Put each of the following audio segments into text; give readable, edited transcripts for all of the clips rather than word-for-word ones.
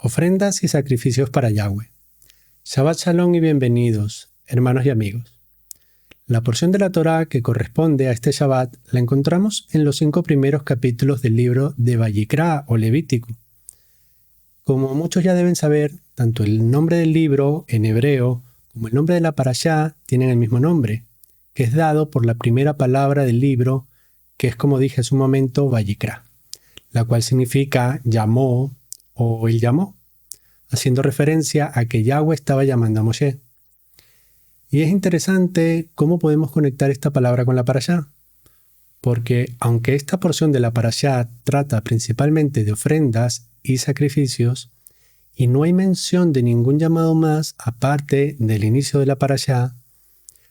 Ofrendas y sacrificios para Yahweh. Shabbat Shalom y bienvenidos, hermanos y amigos. La porción de la Torá que corresponde a este Shabbat la encontramos en los 5 primeros capítulos del libro de Vayikra o Levítico. Como muchos ya deben saber, tanto el nombre del libro en hebreo como el nombre de la parashá tienen el mismo nombre, que es dado por la primera palabra del libro, que es, como dije hace un momento, Vayikra, la cual significa llamó o él llamó, haciendo referencia a que Yahweh estaba llamando a Moshe. Y es interesante cómo podemos conectar esta palabra con la parashá, porque aunque esta porción de la parashá trata principalmente de ofrendas y sacrificios, y no hay mención de ningún llamado más aparte del inicio de la parashá,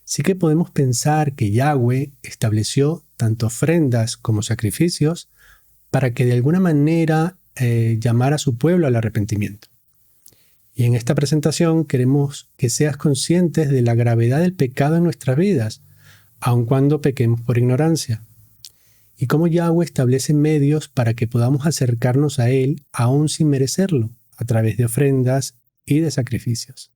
sí que podemos pensar que Yahweh estableció tanto ofrendas como sacrificios para que de alguna manera llamar a su pueblo al arrepentimiento. Y en esta presentación queremos que seas conscientes de la gravedad del pecado en nuestras vidas, aun cuando pequemos por ignorancia, y cómo Yahweh establece medios para que podamos acercarnos a Él aún sin merecerlo, a través de ofrendas y de sacrificios.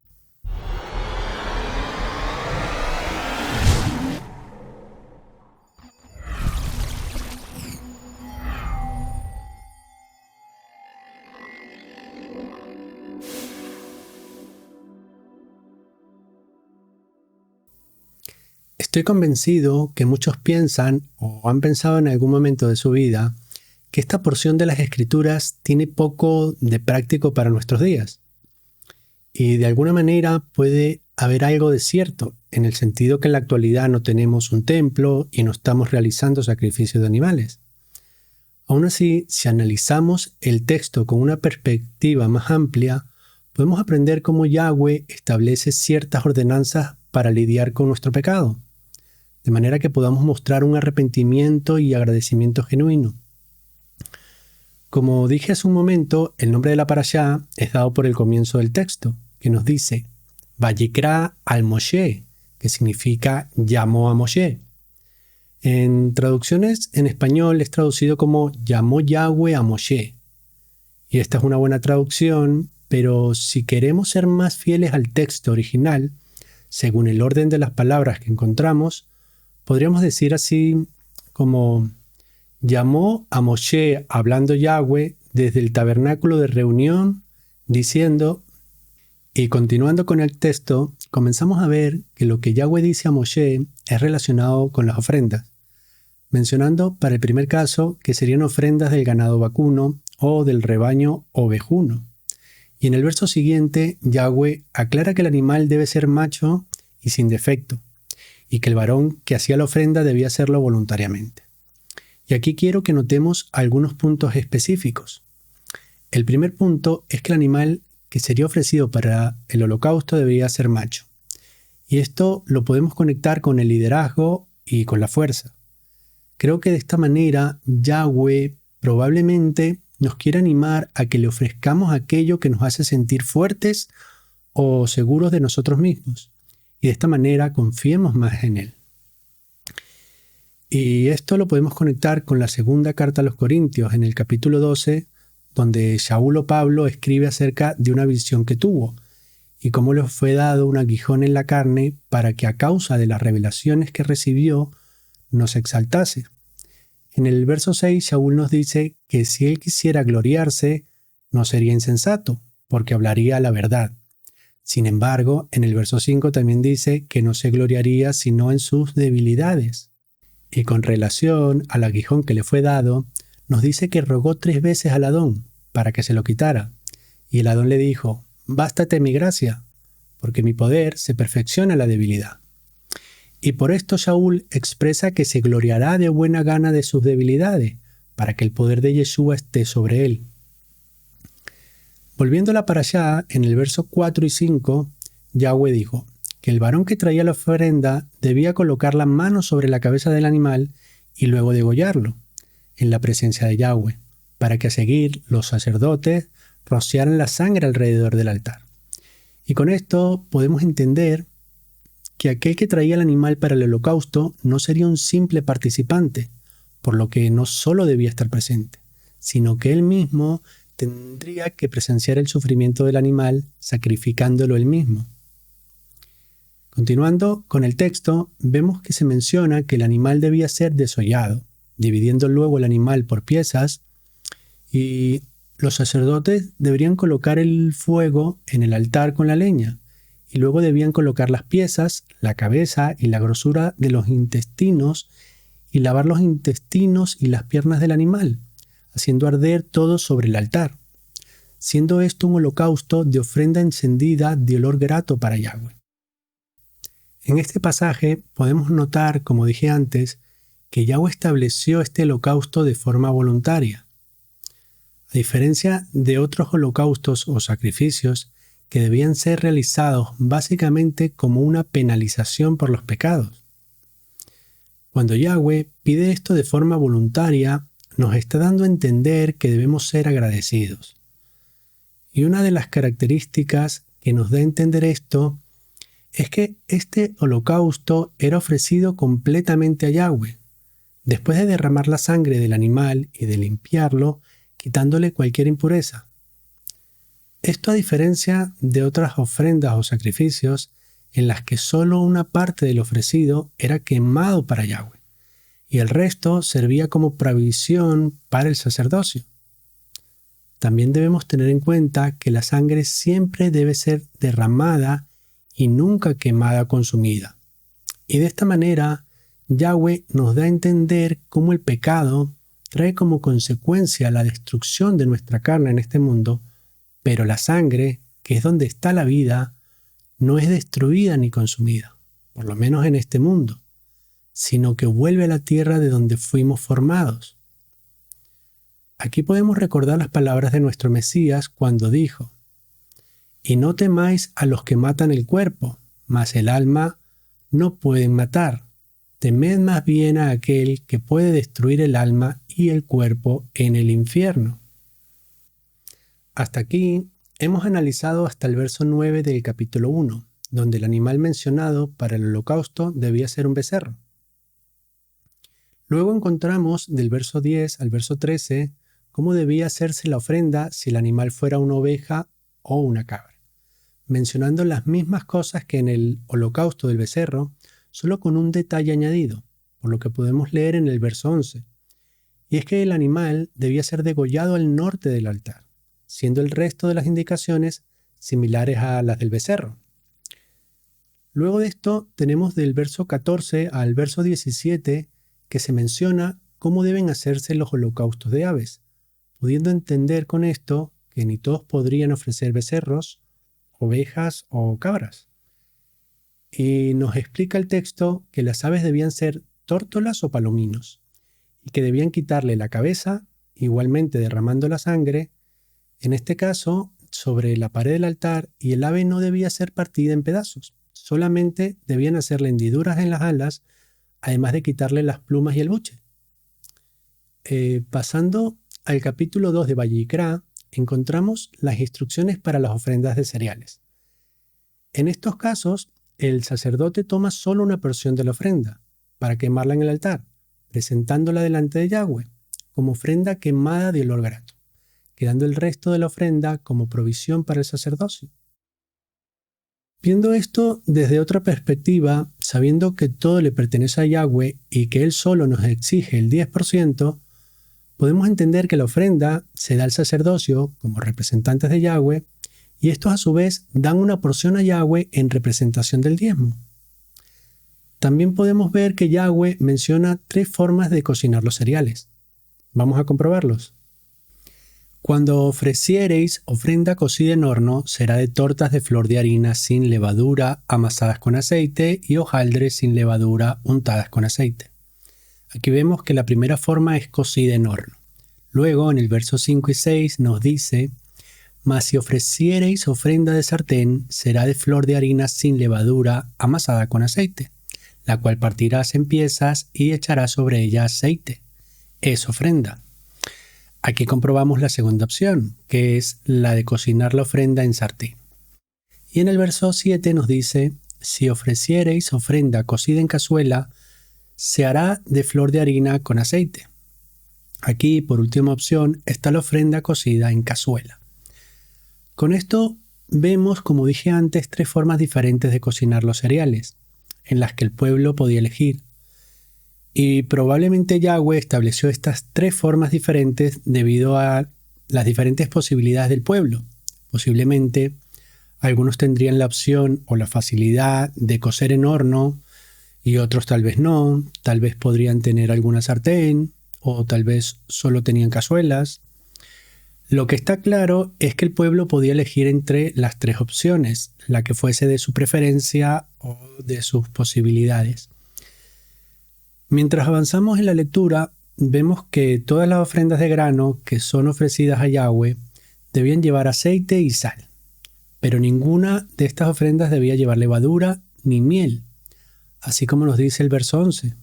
Estoy convencido que muchos piensan o han pensado en algún momento de su vida que esta porción de las Escrituras tiene poco de práctico para nuestros días. Y de alguna manera puede haber algo de cierto, en el sentido que en la actualidad no tenemos un templo y no estamos realizando sacrificios de animales. Aún así, si analizamos el texto con una perspectiva más amplia, podemos aprender cómo Yahweh establece ciertas ordenanzas para lidiar con nuestro pecado, de manera que podamos mostrar un arrepentimiento y agradecimiento genuino. Como dije hace un momento, el nombre de la parashá es dado por el comienzo del texto, que nos dice Vayikra al Moshe, que significa llamó a Moshe. En traducciones en español es traducido como llamó Yahweh a Moshe. Y esta es una buena traducción, pero si queremos ser más fieles al texto original, según el orden de las palabras que encontramos, podríamos decir así como llamó a Moshe hablando Yahweh desde el tabernáculo de reunión, diciendo, y continuando con el texto, comenzamos a ver que lo que Yahweh dice a Moshe es relacionado con las ofrendas, mencionando para el primer caso que serían ofrendas del ganado vacuno o del rebaño ovejuno. Y en el verso siguiente, Yahweh aclara que el animal debe ser macho y sin defecto, y que el varón que hacía la ofrenda debía hacerlo voluntariamente. Y aquí quiero que notemos algunos puntos específicos. El primer punto es que el animal que sería ofrecido para el holocausto debería ser macho. Y esto lo podemos conectar con el liderazgo y con la fuerza. Creo que de esta manera Yahweh probablemente nos quiere animar a que le ofrezcamos aquello que nos hace sentir fuertes o seguros de nosotros mismos. Y de esta manera confiemos más en Él. Y esto lo podemos conectar con la segunda carta a los Corintios, en el capítulo 12, donde Shaul o Pablo escribe acerca de una visión que tuvo y cómo le fue dado un aguijón en la carne para que a causa de las revelaciones que recibió nos exaltase. En el verso 6, Shaul nos dice que si él quisiera gloriarse, no sería insensato, porque hablaría la verdad. Sin embargo, en el verso 5 también dice que no se gloriaría sino en sus debilidades. Y con relación al aguijón que le fue dado, nos dice que rogó 3 veces al Adón para que se lo quitara. Y el Adón le dijo, bástate mi gracia, porque mi poder se perfecciona en la debilidad. Y por esto Shaul expresa que se gloriará de buena gana de sus debilidades, para que el poder de Yeshua esté sobre él. Volviendo a la parashá, en el verso 4 y 5, Yahweh dijo que el varón que traía la ofrenda debía colocar la mano sobre la cabeza del animal y luego degollarlo, en la presencia de Yahweh, para que a seguir los sacerdotes rociaran la sangre alrededor del altar. Y con esto podemos entender que aquel que traía el animal para el holocausto no sería un simple participante, por lo que no solo debía estar presente, sino que él mismo tendría que presenciar el sufrimiento del animal sacrificándolo él mismo. Continuando con el texto, vemos que se menciona que el animal debía ser desollado, dividiendo luego el animal por piezas, y los sacerdotes deberían colocar el fuego en el altar con la leña, y luego debían colocar las piezas, la cabeza y la grosura de los intestinos, y lavar los intestinos y las piernas del animal, haciendo arder todo sobre el altar, siendo esto un holocausto de ofrenda encendida de olor grato para Yahweh. En este pasaje podemos notar, como dije antes, que Yahweh estableció este holocausto de forma voluntaria. A diferencia de otros holocaustos o sacrificios que debían ser realizados básicamente como una penalización por los pecados. Cuando Yahweh pide esto de forma voluntaria, nos está dando a entender que debemos ser agradecidos. Y una de las características que nos da a entender esto es que este holocausto era ofrecido completamente a Yahweh, después de derramar la sangre del animal y de limpiarlo, quitándole cualquier impureza. Esto a diferencia de otras ofrendas o sacrificios en las que solo una parte del ofrecido era quemado para Yahweh, y el resto servía como provisión para el sacerdocio. También debemos tener en cuenta que la sangre siempre debe ser derramada y nunca quemada o consumida. Y de esta manera, Yahweh nos da a entender cómo el pecado trae como consecuencia la destrucción de nuestra carne en este mundo, pero la sangre, que es donde está la vida, no es destruida ni consumida, por lo menos en este mundo, sino que vuelve a la tierra de donde fuimos formados. Aquí podemos recordar las palabras de nuestro Mesías cuando dijo: «Y no temáis a los que matan el cuerpo, mas el alma no pueden matar. Temed más bien a aquel que puede destruir el alma y el cuerpo en el infierno». Hasta aquí hemos analizado hasta el verso 9 del capítulo 1, donde el animal mencionado para el holocausto debía ser un becerro. Luego encontramos del verso 10 al verso 13 cómo debía hacerse la ofrenda si el animal fuera una oveja o una cabra, mencionando las mismas cosas que en el holocausto del becerro, solo con un detalle añadido, por lo que podemos leer en el verso 11, y es que el animal debía ser degollado al norte del altar, siendo el resto de las indicaciones similares a las del becerro. Luego de esto tenemos del verso 14 al verso 17 que se menciona cómo deben hacerse los holocaustos de aves, pudiendo entender con esto que ni todos podrían ofrecer becerros, ovejas o cabras. Y nos explica el texto que las aves debían ser tórtolas o palominos, y que debían quitarle la cabeza, igualmente derramando la sangre, en este caso sobre la pared del altar, y el ave no debía ser partida en pedazos, solamente debían hacerle hendiduras en las alas, además de quitarle las plumas y el buche. Pasando al capítulo 2 de Vayikra, encontramos las instrucciones para las ofrendas de cereales. En estos casos, el sacerdote toma solo una porción de la ofrenda para quemarla en el altar, presentándola delante de Yahweh como ofrenda quemada de olor grato, quedando el resto de la ofrenda como provisión para el sacerdocio. Viendo esto desde otra perspectiva, sabiendo que todo le pertenece a Yahweh y que Él solo nos exige el 10%, podemos entender que la ofrenda se da al sacerdocio como representantes de Yahweh, y estos a su vez dan una porción a Yahweh en representación del diezmo. También podemos ver que Yahweh menciona 3 formas de cocinar los cereales. Vamos a comprobarlos. Cuando ofreciereis ofrenda cocida en horno, será de tortas de flor de harina sin levadura, amasadas con aceite, y hojaldres sin levadura, untadas con aceite. Aquí vemos que la primera forma es cocida en horno. Luego, en el verso 5 y 6 nos dice: «Mas si ofreciereis ofrenda de sartén, será de flor de harina sin levadura, amasada con aceite, la cual partirás en piezas y echarás sobre ella aceite. Es ofrenda». Aquí comprobamos la segunda opción, que es la de cocinar la ofrenda en sartén. Y en el verso 7 nos dice: «Si ofreciereis ofrenda cocida en cazuela, se hará de flor de harina con aceite». Aquí, por última opción, está la ofrenda cocida en cazuela. Con esto vemos, como dije antes, 3 formas diferentes de cocinar los cereales, en las que el pueblo podía elegir. Y probablemente Yahweh estableció estas 3 formas diferentes debido a las diferentes posibilidades del pueblo. Posiblemente algunos tendrían la opción o la facilidad de cocer en horno y otros tal vez no. Tal vez podrían tener alguna sartén o tal vez solo tenían cazuelas. Lo que está claro es que el pueblo podía elegir entre las 3 opciones, la que fuese de su preferencia o de sus posibilidades. Mientras avanzamos en la lectura, vemos que todas las ofrendas de grano que son ofrecidas a Yahweh debían llevar aceite y sal, pero ninguna de estas ofrendas debía llevar levadura ni miel, así como nos dice el verso 11.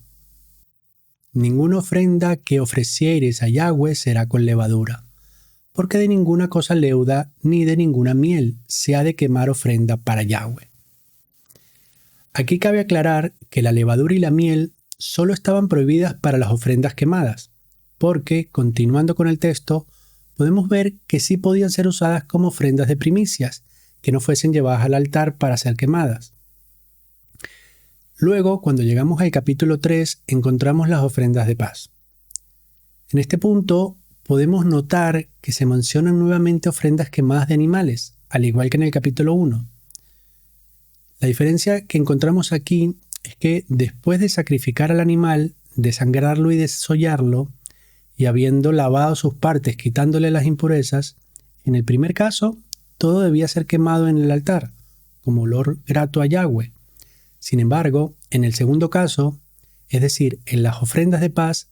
Ninguna ofrenda que ofrecieres a Yahweh será con levadura, porque de ninguna cosa leuda ni de ninguna miel se ha de quemar ofrenda para Yahweh. Aquí cabe aclarar que la levadura y la miel solo estaban prohibidas para las ofrendas quemadas, porque, continuando con el texto, podemos ver que sí podían ser usadas como ofrendas de primicias, que no fuesen llevadas al altar para ser quemadas. Luego, cuando llegamos al capítulo 3, encontramos las ofrendas de paz. En este punto, podemos notar que se mencionan nuevamente ofrendas quemadas de animales, al igual que en el capítulo 1. La diferencia que encontramos aquí es que después de sacrificar al animal, desangrarlo y desollarlo, y habiendo lavado sus partes quitándole las impurezas, en el primer caso, todo debía ser quemado en el altar, como olor grato a Yahweh. Sin embargo, en el segundo caso, es decir, en las ofrendas de paz,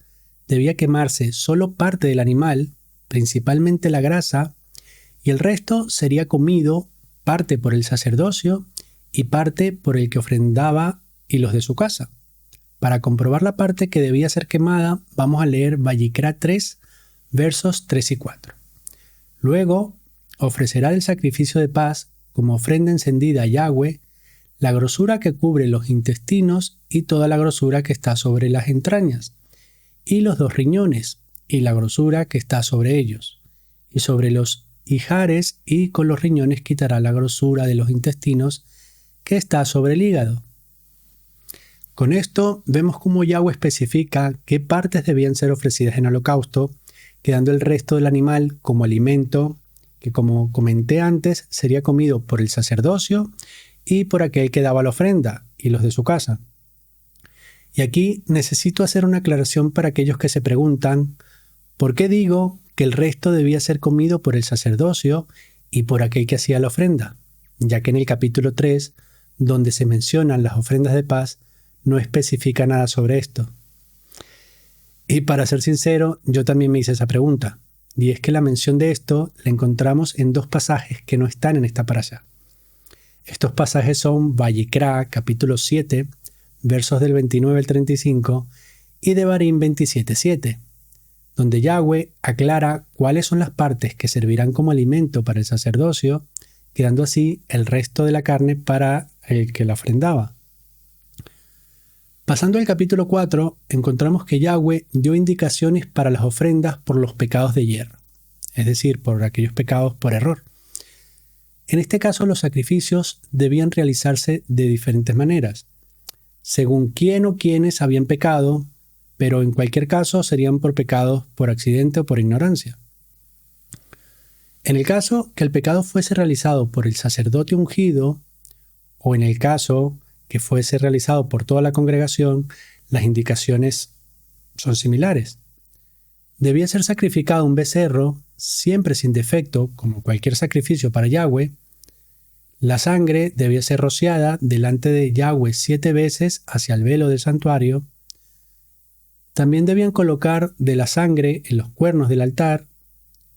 debía quemarse solo parte del animal, principalmente la grasa, y el resto sería comido, parte por el sacerdocio y parte por el que ofrendaba y los de su casa. Para comprobar la parte que debía ser quemada, vamos a leer Vayikra 3, versos 3 y 4. Luego, ofrecerá el sacrificio de paz como ofrenda encendida a Yahweh, la grosura que cubre los intestinos y toda la grosura que está sobre las entrañas, y los 2 riñones, y la grosura que está sobre ellos, y sobre los ijares, y con los riñones quitará la grosura de los intestinos que está sobre el hígado. Con esto vemos cómo Yahweh especifica qué partes debían ser ofrecidas en holocausto, quedando el resto del animal como alimento, que como comenté antes, sería comido por el sacerdocio y por aquel que daba la ofrenda, y los de su casa. Y aquí necesito hacer una aclaración para aquellos que se preguntan, ¿por qué digo que el resto debía ser comido por el sacerdocio y por aquel que hacía la ofrenda? Ya que en el capítulo 3, donde se mencionan las ofrendas de paz, no especifica nada sobre esto. Y para ser sincero, yo también me hice esa pregunta, y es que la mención de esto la encontramos en 2 pasajes que no están en esta parashá. Estos pasajes son Vayikra, capítulo 7, versos del 29 al 35, y Devarim 27:7, donde Yahweh aclara cuáles son las partes que servirán como alimento para el sacerdocio, quedando así el resto de la carne para el que la ofrendaba. Pasando al capítulo 4, encontramos que Yahweh dio indicaciones para las ofrendas por los pecados de hierro, es decir, por aquellos pecados por error. En este caso, los sacrificios debían realizarse de diferentes maneras, según quién o quiénes habían pecado, pero en cualquier caso serían por pecados por accidente o por ignorancia. En el caso que el pecado fuese realizado por el sacerdote ungido, o en el caso que fuese realizado por toda la congregación, las indicaciones son similares. Debía ser sacrificado un becerro, siempre sin defecto, como cualquier sacrificio para Yahweh. La sangre debía ser rociada delante de Yahweh 7 veces hacia el velo del santuario. También debían colocar de la sangre en los cuernos del altar.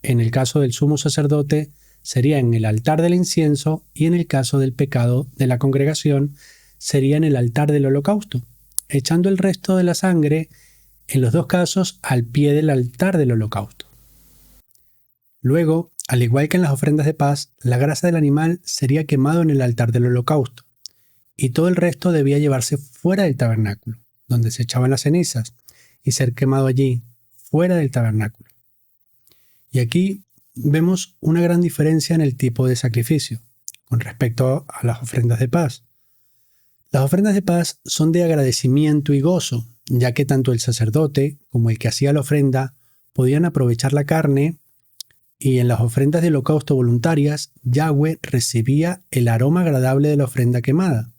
En el caso del sumo sacerdote, sería en el altar del incienso, y en el caso del pecado de la congregación, sería en el altar del holocausto, echando el resto de la sangre, en los 2 casos, al pie del altar del holocausto. Luego, al igual que en las ofrendas de paz, la grasa del animal sería quemado en el altar del holocausto, y todo el resto debía llevarse fuera del tabernáculo, donde se echaban las cenizas, y ser quemado allí, fuera del tabernáculo. Y aquí vemos una gran diferencia en el tipo de sacrificio con respecto a las ofrendas de paz. Las ofrendas de paz son de agradecimiento y gozo, ya que tanto el sacerdote como el que hacía la ofrenda podían aprovechar la carne, y en las ofrendas de holocausto voluntarias, Yahweh recibía el aroma agradable de la ofrenda quemada.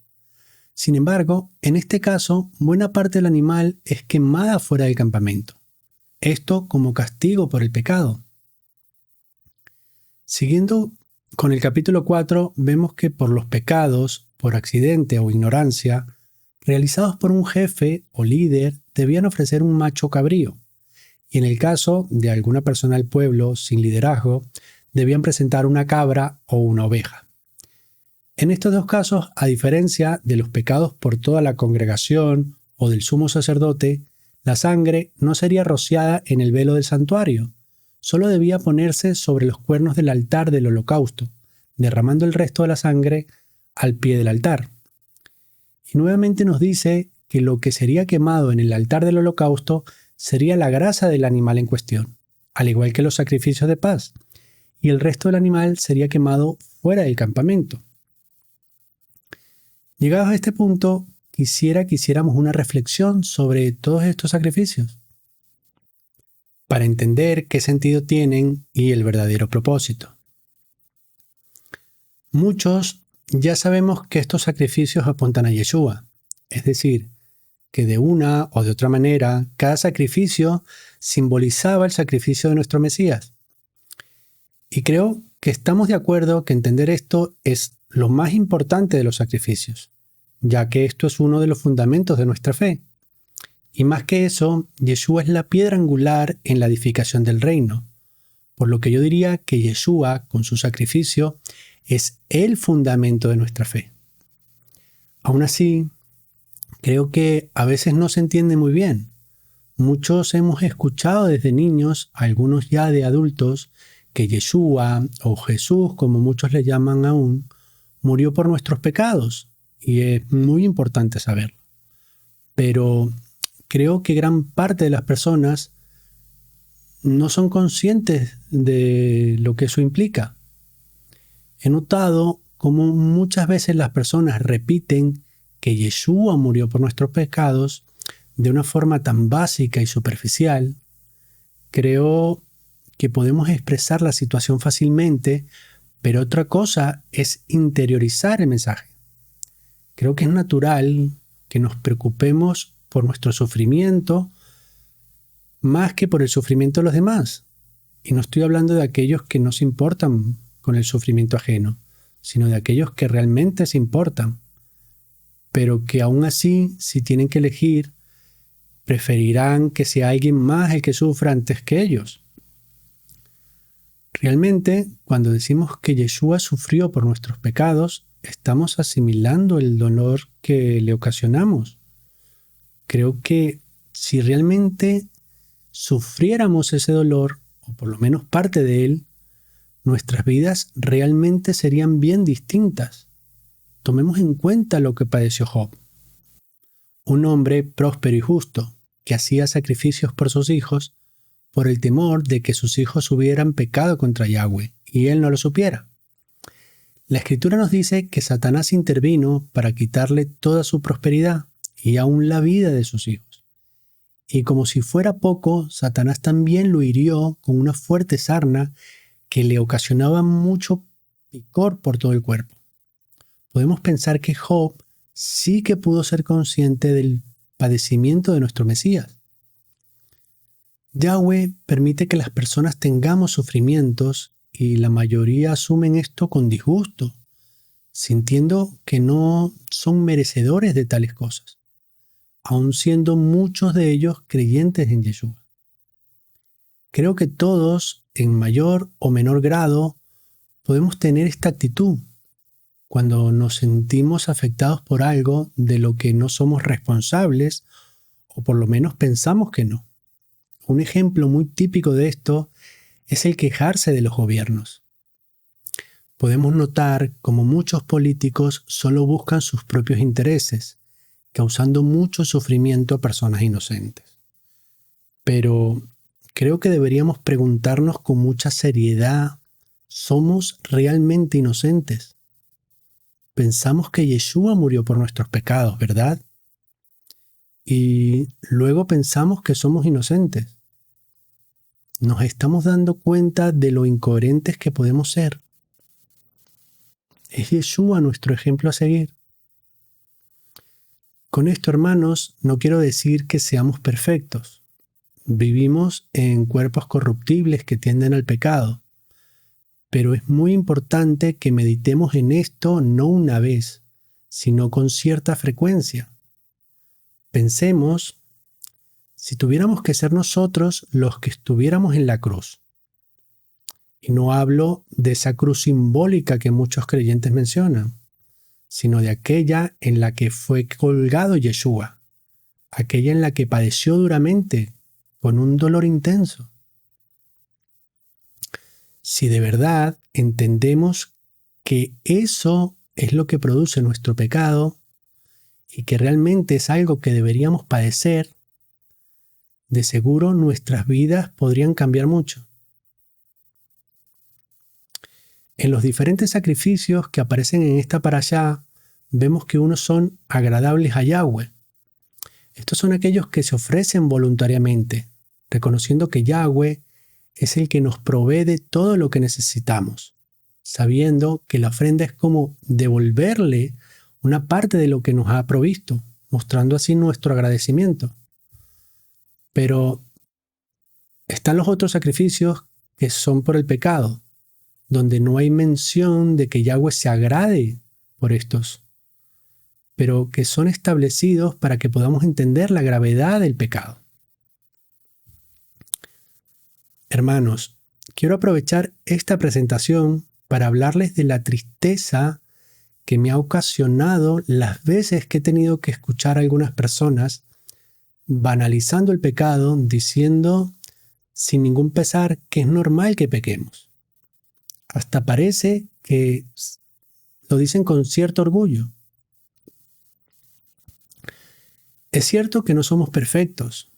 Sin embargo, en este caso, buena parte del animal es quemada fuera del campamento. Esto como castigo por el pecado. Siguiendo con el capítulo 4, vemos que por los pecados, por accidente o ignorancia, realizados por un jefe o líder, debían ofrecer un macho cabrío. Y en el caso de alguna persona del pueblo sin liderazgo, debían presentar una cabra o una oveja. En estos dos casos, a diferencia de los pecados por toda la congregación o del sumo sacerdote, la sangre no sería rociada en el velo del santuario, solo debía ponerse sobre los cuernos del altar del holocausto, derramando el resto de la sangre al pie del altar. Y nuevamente nos dice que lo que sería quemado en el altar del holocausto sería la grasa del animal en cuestión, al igual que los sacrificios de paz, y el resto del animal sería quemado fuera del campamento. Llegados a este punto, quisiera que hiciéramos una reflexión sobre todos estos sacrificios, para entender qué sentido tienen y el verdadero propósito. Muchos ya sabemos que estos sacrificios apuntan a Yeshua, es decir, que de una o de otra manera, cada sacrificio simbolizaba el sacrificio de nuestro Mesías. Y creo que estamos de acuerdo que entender esto es lo más importante de los sacrificios, ya que esto es uno de los fundamentos de nuestra fe. Y más que eso, Yeshua es la piedra angular en la edificación del reino, por lo que yo diría que Yeshua, con su sacrificio, es el fundamento de nuestra fe. Aún así, creo que a veces no se entiende muy bien. Muchos hemos escuchado desde niños, algunos ya de adultos, que Yeshua o Jesús, como muchos le llaman aún, murió por nuestros pecados, y es muy importante saberlo. Pero creo que gran parte de las personas no son conscientes de lo que eso implica. He notado cómo muchas veces las personas repiten que Yeshua murió por nuestros pecados de una forma tan básica y superficial. Creo que podemos expresar la situación fácilmente, pero otra cosa es interiorizar el mensaje. Creo que es natural que nos preocupemos por nuestro sufrimiento más que por el sufrimiento de los demás. Y no estoy hablando de aquellos que no se importan con el sufrimiento ajeno, sino de aquellos que realmente se importan, pero que aún así, si tienen que elegir, preferirán que sea alguien más el que sufra antes que ellos. Realmente, cuando decimos que Yeshua sufrió por nuestros pecados, estamos asimilando el dolor que le ocasionamos. Creo que si realmente sufriéramos ese dolor, o por lo menos parte de él, nuestras vidas realmente serían bien distintas. Tomemos en cuenta lo que padeció Job. Un hombre próspero y justo, que hacía sacrificios por sus hijos, por el temor de que sus hijos hubieran pecado contra Yahweh, y él no lo supiera. La Escritura nos dice que Satanás intervino para quitarle toda su prosperidad y aún la vida de sus hijos. Y como si fuera poco, Satanás también lo hirió con una fuerte sarna que le ocasionaba mucho picor por todo el cuerpo. Podemos pensar que Job sí que pudo ser consciente del padecimiento de nuestro Mesías. Yahweh permite que las personas tengamos sufrimientos y la mayoría asumen esto con disgusto, sintiendo que no son merecedores de tales cosas, aun siendo muchos de ellos creyentes en Yeshua. Creo que todos, en mayor o menor grado, podemos tener esta actitud cuando nos sentimos afectados por algo de lo que no somos responsables, o por lo menos pensamos que no. Un ejemplo muy típico de esto es el quejarse de los gobiernos. Podemos notar cómo muchos políticos solo buscan sus propios intereses, causando mucho sufrimiento a personas inocentes. Pero creo que deberíamos preguntarnos con mucha seriedad, ¿somos realmente inocentes? Pensamos que Yeshua murió por nuestros pecados, ¿verdad? Y luego pensamos que somos inocentes. ¿Nos estamos dando cuenta de lo incoherentes que podemos ser? ¿Es Yeshua nuestro ejemplo a seguir? Con esto, hermanos, no quiero decir que seamos perfectos. Vivimos en cuerpos corruptibles que tienden al pecado. Pero es muy importante que meditemos en esto no una vez, sino con cierta frecuencia. Pensemos, si tuviéramos que ser nosotros los que estuviéramos en la cruz. Y no hablo de esa cruz simbólica que muchos creyentes mencionan, sino de aquella en la que fue colgado Yeshua, aquella en la que padeció duramente, con un dolor intenso. Si de verdad entendemos que eso es lo que produce nuestro pecado y que realmente es algo que deberíamos padecer, de seguro nuestras vidas podrían cambiar mucho. En los diferentes sacrificios que aparecen en esta parashá, vemos que unos son agradables a Yahweh. Estos son aquellos que se ofrecen voluntariamente, reconociendo que Yahweh es el que nos provee de todo lo que necesitamos, sabiendo que la ofrenda es como devolverle una parte de lo que nos ha provisto, mostrando así nuestro agradecimiento. Pero están los otros sacrificios que son por el pecado, donde no hay mención de que Yahweh se agrade por estos, pero que son establecidos para que podamos entender la gravedad del pecado. Hermanos, quiero aprovechar esta presentación para hablarles de la tristeza que me ha ocasionado las veces que he tenido que escuchar a algunas personas banalizando el pecado, diciendo sin ningún pesar que es normal que pequemos. Hasta parece que lo dicen con cierto orgullo. Es cierto que no somos perfectos,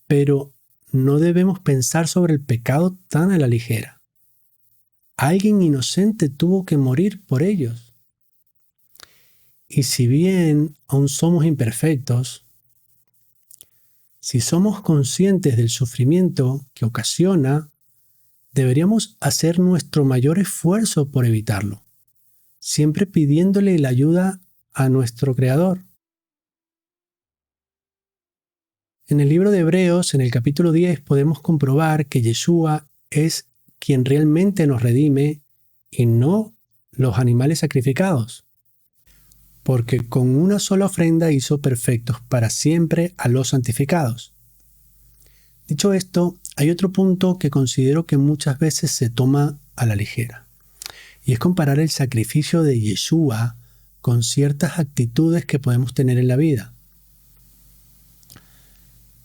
pero no debemos pensar sobre el pecado tan a la ligera. Alguien inocente tuvo que morir por ellos. Y si bien aún somos imperfectos, si somos conscientes del sufrimiento que ocasiona, deberíamos hacer nuestro mayor esfuerzo por evitarlo, siempre pidiéndole la ayuda a nuestro Creador. En el libro de Hebreos, en el capítulo 10, podemos comprobar que Yeshua es quien realmente nos redime y no los animales sacrificados, porque con una sola ofrenda hizo perfectos para siempre a los santificados. Dicho esto, hay otro punto que considero que muchas veces se toma a la ligera, y es comparar el sacrificio de Yeshua con ciertas actitudes que podemos tener en la vida.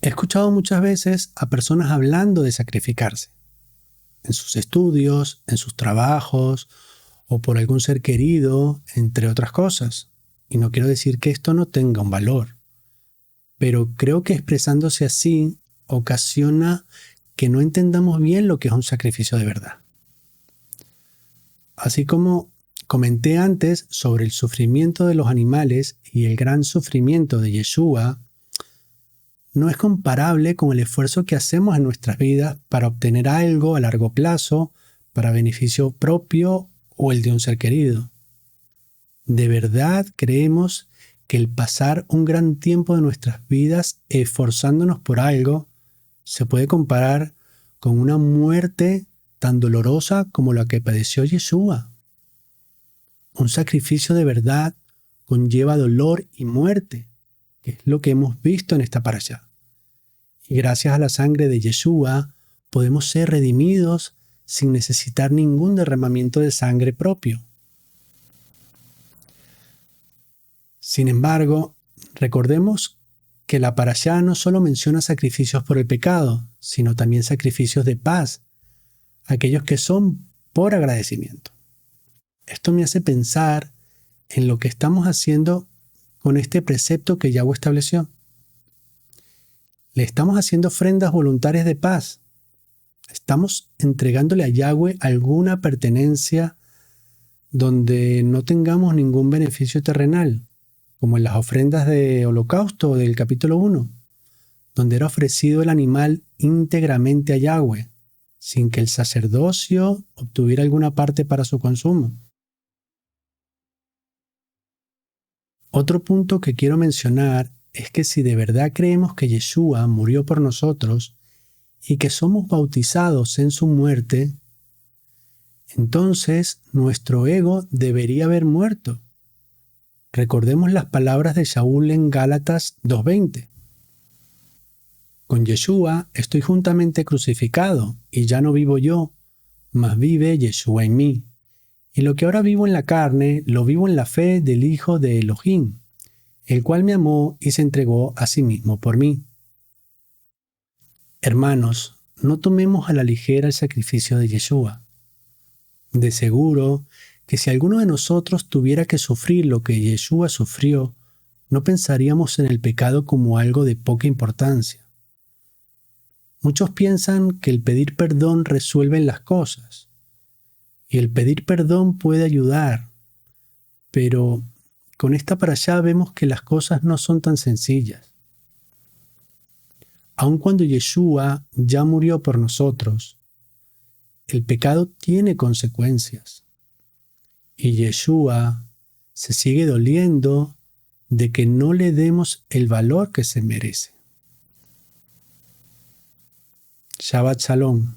He escuchado muchas veces a personas hablando de sacrificarse, en sus estudios, en sus trabajos, o por algún ser querido, entre otras cosas. Y no quiero decir que esto no tenga un valor, pero creo que expresándose así ocasiona que no entendamos bien lo que es un sacrificio de verdad. Así como comenté antes sobre el sufrimiento de los animales y el gran sufrimiento de Yeshua, no es comparable con el esfuerzo que hacemos en nuestras vidas para obtener algo a largo plazo, para beneficio propio o el de un ser querido. ¿De verdad creemos que el pasar un gran tiempo de nuestras vidas esforzándonos por algo se puede comparar con una muerte tan dolorosa como la que padeció Yeshua? Un sacrificio de verdad conlleva dolor y muerte, que es lo que hemos visto en esta parashá. Y gracias a la sangre de Yeshua podemos ser redimidos sin necesitar ningún derramamiento de sangre propio. Sin embargo, recordemos que la parashá no solo menciona sacrificios por el pecado, sino también sacrificios de paz, aquellos que son por agradecimiento. Esto me hace pensar en lo que estamos haciendo con este precepto que Yahweh estableció. Le estamos haciendo ofrendas voluntarias de paz, Estamos entregándole a Yahweh alguna pertenencia donde no tengamos ningún beneficio terrenal, como en las ofrendas de holocausto del capítulo 1, donde era ofrecido el animal íntegramente a Yahweh, sin que el sacerdocio obtuviera alguna parte para su consumo. Otro punto que quiero mencionar es que si de verdad creemos que Yeshua murió por nosotros y que somos bautizados en su muerte, entonces nuestro ego debería haber muerto. Recordemos las palabras de Shaul en Gálatas 2:20. Con Yeshua estoy juntamente crucificado, y ya no vivo yo, mas vive Yeshua en mí. Y lo que ahora vivo en la carne, lo vivo en la fe del Hijo de Elohim, el cual me amó y se entregó a sí mismo por mí. Hermanos, no tomemos a la ligera el sacrificio de Yeshua. De seguro que si alguno de nosotros tuviera que sufrir lo que Yeshua sufrió, no pensaríamos en el pecado como algo de poca importancia. Muchos piensan que el pedir perdón resuelve las cosas, y el pedir perdón puede ayudar, pero con esta parashá vemos que las cosas no son tan sencillas. Aun cuando Yeshua ya murió por nosotros, el pecado tiene consecuencias, y Yeshua se sigue doliendo de que no le demos el valor que se merece. Shabbat Shalom.